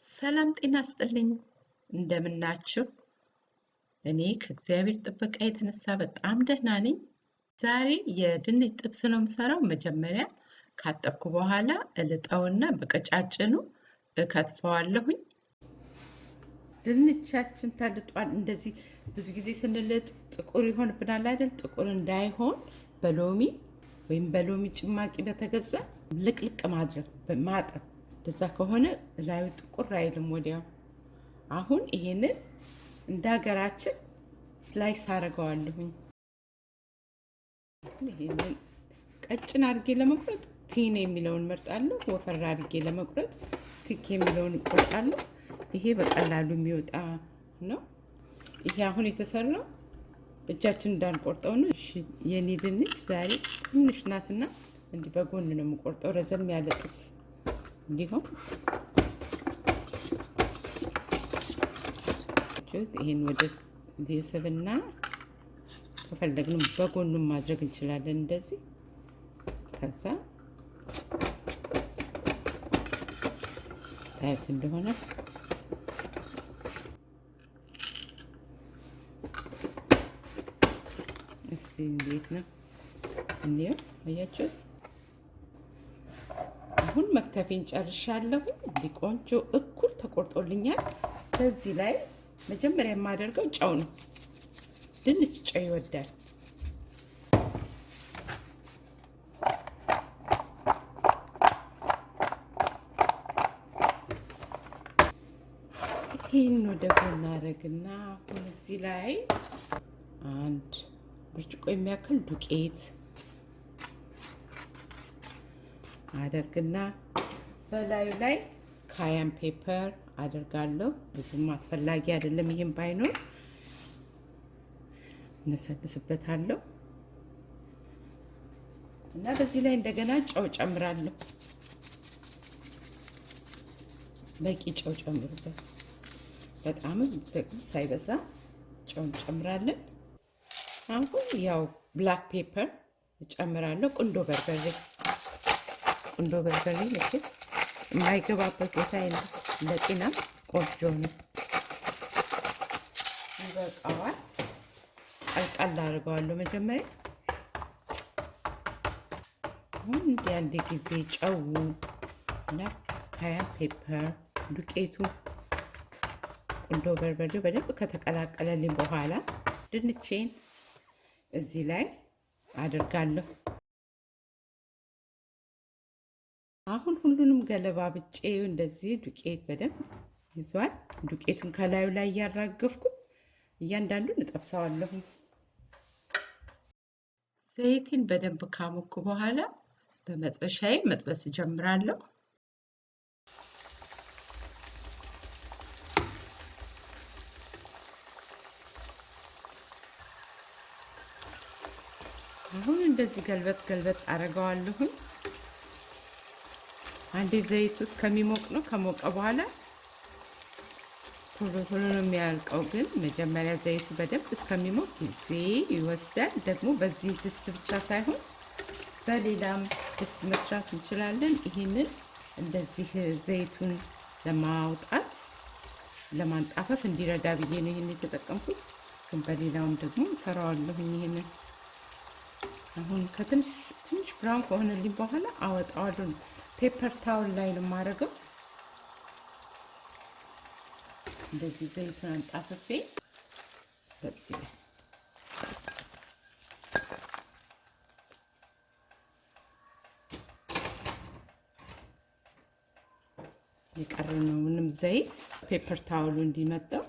ሰላም ጤና ይስጥልኝ እንደምናችሁ እኔ ከእግዚአብሔር ጥበቃ የተነሳ በጣም ደህና ነኝ ዛሬ የድንች ጥብስ ነው የምሰራው መጀመሪያ ካጠብኩ በኋላ እልጠውና በቀጫጭኑ እከትፈዋለሁኝ ድንቻችን ተልጧል እንደዚህ ብዙ ጊዜ ስንልጥ ጥቁር ይሆንብናል አይደል ጥቁር እንዳይሆን በሎሚ ወይም በሎሚ ጭማቂ በተገዛ ልቅልቅ ማድረግ ማጠብ እንደዛ ከሆነ ላዩ ጥቁር አይልም ወዲያው አሁን ይሄንን እንዳገራችን ስላይስ አደርገዋለሁኝ ይሄንን ቀጭን አድርጌ ለመቁረጥ ቲን የሚለውን መርጣለሁ ወፈር አድርጌ ለመቁረጥ ቲክ የሚለውን እቆርጣለሁ ይሄ በቀላሉ የሚወጣ ነው ይሄ አሁን የተሰራው እጃችን እንዳንቆርጠው ነው እሺ የኔ ድንች ዛሬ ትንሽ ናትና እንዲህ በጎን ነው የምቆርጠው ረዘም ያለ ጥብስ እንዲሆን ይሄን ወደ ዲስብና ከፈለግን በጎኑም ማድረግ እንችላለን እንደዚህ ከዛ ታይት እንደሆነ እሺ እንዴት ነው እንዴው አያችሁት አሁን መክተፌን ጨርሻለሁ እንዲ ቆንጆ እኩል ተቆርጦልኛል በዚህ ላይ መጀመሪያ የማደርገው ጨው ነው ድንች ጨው ይወዳል ይሄን ወደ ጎን አደርግና አሁን እዚህ ላይ አንድ ብርጭቆ የሚያክል ዱቄት አደርግና በላዩ ላይ ካያን ፔፐር አደርጋለሁ ብዙም አስፈላጊ አይደለም ይሄን ባይኖር ነሰድስበታለሁ እና በዚህ ላይ እንደገና ጨው ጨምራለሁ በቂ ጨው ጨምሩበት በጣም ደግሞ ሳይበዛ ጨው ጨምራለን አሁን ያው ብላክ ፔፐር ጨምራለሁ ቁንዶ በርበሬ ለከት የማይገባበት ቦታ የለም ለጤና ቆንጆ ነው ይበቃዋል ቀልቀል አድርገዋለሁ መጀመሪያ አሁን አንድ ጊዜ ጨው እና ካያን ፔፐር ዱቄቱ ቁንዶ በርበሬ በደንብ ከተቀላቀለልኝ በኋላ ድንቼን እዚህ ላይ አደርጋለሁ አሁን ሁሉንም ገለባብጬ እንደዚህ ዱቄት በደንብ ይዟል ዱቄቱን ከላዩ ላይ ያራገፍኩ እያንዳንዱን እጠብሳለሁ ዘይቱን በደንብ ካሞኩ በኋላ በመጥበሻዬ መጥበስ ጀምራለሁ አሁን እንደዚህ ገልበት አረጋዋለሁ አንዴ ዘይቱ እስከሚሞቅ ነው ከሞቀ በኋላ ቶሎ ነው የሚያልቀው ግን መጀመሪያ ዘይቱ በደንብ እስከሚሞቅ ጊዜ ይወስዳል ደግሞ በዚህ ድስት ብቻ ሳይሆን በሌላም ድስት መስራት እንችላለን ይሄንን እንደዚህ ዘይቱን ለማውጣት ለማንጣፈፍ እንዲረዳ ብዬ ነው ይሄን የተጠቀምኩት ግን በሌላውም ደግሞ ሰራዋለሁ ይሄንን አሁን ትንሽ ብራውን ከሆነልኝ በኋላ አወጣዋለሁ ፔፐር ታውል ላይ ነው ማረገው እንደዚህ ዘይቱን አንጣፍፌ በዚህ የቀረነውንም ዘይት ፔፐር ታውሉ እንዲመጣው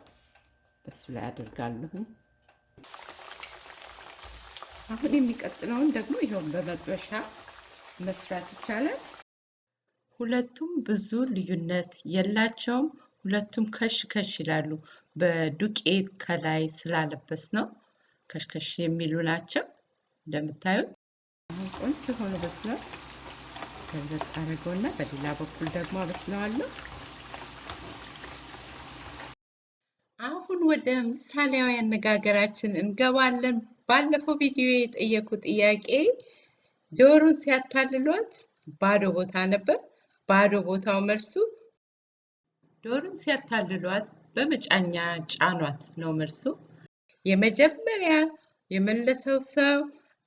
በሱ ላይ አደርጋለሁ አሁን የሚቀጥለውን ደግሞ ይሄው በመጥበሻ መስራት ይቻላል ሁለቱም ብዙ ልዩነት የላቸውም ሁለቱም ከሽ ይላሉ በዱቄት ከላይ ስላለበስ ነው ከሽ የሚሉ ናቸው እንደምታዩት አሁን ቆንጆ ሆኖ በስሏል ከዛ አረጋውና በሌላ በኩል ደግሞ አበስለዋለሁ አሁን ወደ ምሳሌያዊ አነጋገራችን እንገባለን ባለፈው ቪዲዮ የጠየቁት ጥያቄ ዶሮን ሲያታልሏት ባዶ ቦታ ነበር። ባዶ ቦታው መልሱ ዶሮን ሲያታልሏት በመጫኛ ጫኗት ነው መልሱ። የመጀመሪያ የመለሰው ሰው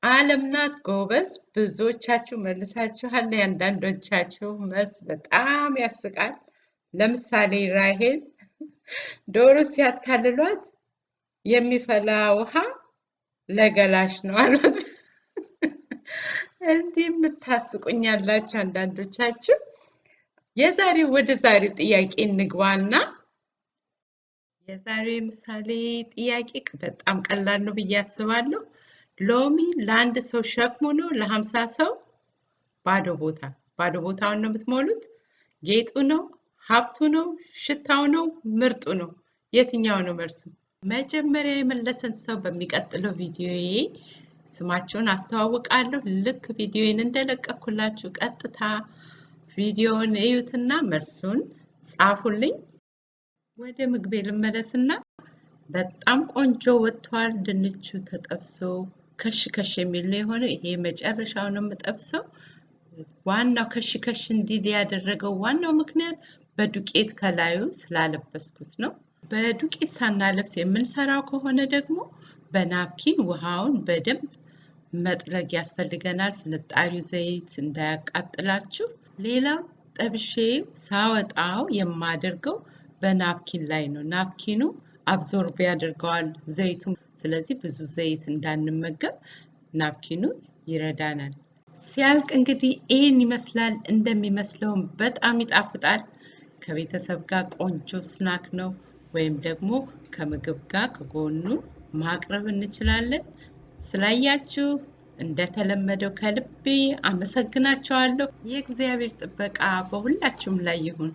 ዓለም ናት። ጎበዝ፣ ብዙዎቻችሁ መልሳችኋል። የአንዳንዶቻችሁ መልስ በጣም ያስቃል። ለምሳሌ ራሄል ዶሮ ሲያታልሏት የሚፈላ ውሃ ለገላሽ ነው አሏት። እንዲህ የምታስቁኛላችሁ አንዳንዶቻችሁ። ወደ ዛሬው ጥያቄ እንግባና የዛሬው ምሳሌ ጥያቄ በጣም ቀላል ነው ብዬ አስባለሁ። ሎሚ ለአንድ ሰው ሸክሙ ነው፣ ለ50 ሰው ባዶ ቦታውን ነው የምትሞሉት። ጌጡ ነው፣ ሀብቱ ነው፣ ሽታው ነው፣ ምርጡ ነው። የትኛው ነው መልሱ? መጀመሪያ የመለሰን ሰው በሚቀጥለው ቪዲዮዬ ስማቸውን አስተዋውቃለሁ። ልክ ቪዲዮዬን እንደለቀኩላችሁ ቀጥታ ቪዲዮውን እዩትና መልሱን ጻፉልኝ። ወደ ምግቤ ልመለስና በጣም ቆንጆ ወጥቷል። ድንቹ ተጠብሶ ከሽ ከሽ የሚል ነው የሆነው። ይሄ መጨረሻው ነው የምጠብሰው። ዋናው ከሽ ከሽ እንዲል ያደረገው ዋናው ምክንያት በዱቄት ከላዩ ስላለበስኩት ነው። በዱቄት ሳናለብስ የምንሰራው ከሆነ ደግሞ በናፕኪን ውሃውን በደንብ መጥረግ ያስፈልገናል፣ ፍንጣሪው ዘይት እንዳያቃጥላችሁ። ሌላው ጠብሼ ሳወጣው የማደርገው በናፕኪን ላይ ነው። ናፕኪኑ አብዞርብ ያደርገዋል ዘይቱ። ስለዚህ ብዙ ዘይት እንዳንመገብ ናፕኪኑ ይረዳናል። ሲያልቅ እንግዲህ ይህን ይመስላል። እንደሚመስለውም በጣም ይጣፍጣል። ከቤተሰብ ጋር ቆንጆ ስናክ ነው፣ ወይም ደግሞ ከምግብ ጋር ከጎኑ ማቅረብ እንችላለን። ስላያችሁ እንደተለመደው ከልቤ አመሰግናችኋለሁ። የእግዚአብሔር ጥበቃ በሁላችሁም ላይ ይሁን።